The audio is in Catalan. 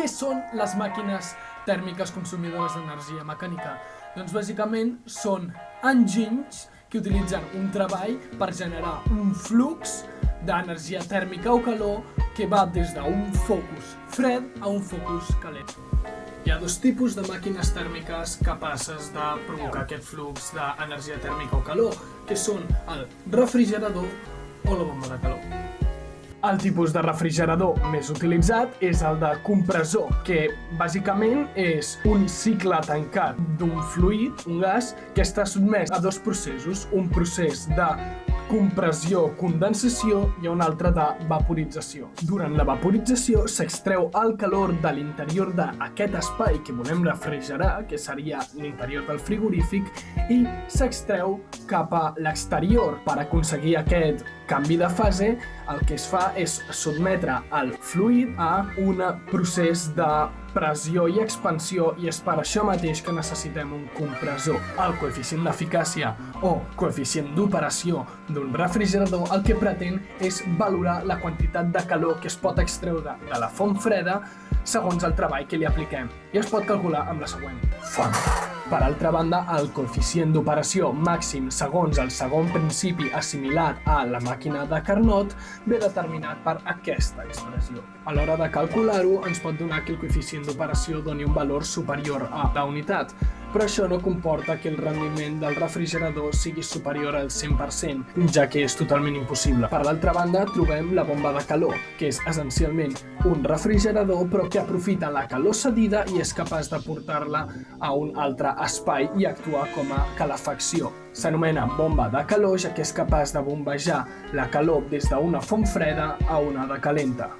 Què són les màquines tèrmiques consumidores d'energia mecànica? Doncs bàsicament són enginys que utilitzen un treball per generar un flux d'energia tèrmica o calor que va des d'un focus fred a un focus calent. Hi ha dos tipus de màquines tèrmiques capaces de provocar aquest flux d'energia tèrmica o calor, que són el refrigerador o la bomba de calor. El tipus de refrigerador més utilitzat és el de compressor, que bàsicament és un cicle tancat d'un fluid, un gas, que està sotmès a dos processos, un procés de compressió-condensació i un altre de vaporització. Durant la vaporització s'extreu el calor de l'interior d'aquest espai que volem refrigerar, que seria l'interior del frigorífic, i s'extreu cap a l'exterior. Per aconseguir aquest canvi de fase, el que es fa és sotmetre el fluid a un procés de pressió i expansió, i és per això mateix que necessitem un compressor. El coeficient d'eficàcia o coeficient d'operació d'un refrigerador el que pretén és valorar la quantitat de calor que es pot extreure de la font freda segons el treball que li apliquem, i es pot calcular amb la següent fórmula. Per altra banda, el coeficient d'operació màxim segons el segon principi assimilat a la màquina de Carnot ve determinat per aquesta expressió. A l'hora de calcular-ho ens pot donar que el coeficient d'operació doni un valor superior a la unitat, però això no comporta que el rendiment del refrigerador sigui superior al 100%, ja que és totalment impossible. Per l'altra banda, trobem la bomba de calor, que és essencialment un refrigerador però que aprofita la calor cedida i és capaç de portar-la a un altre espai i actuar com a calefacció. S'anomena bomba de calor ja que és capaç de bombejar la calor des d'una font freda a una de calenta.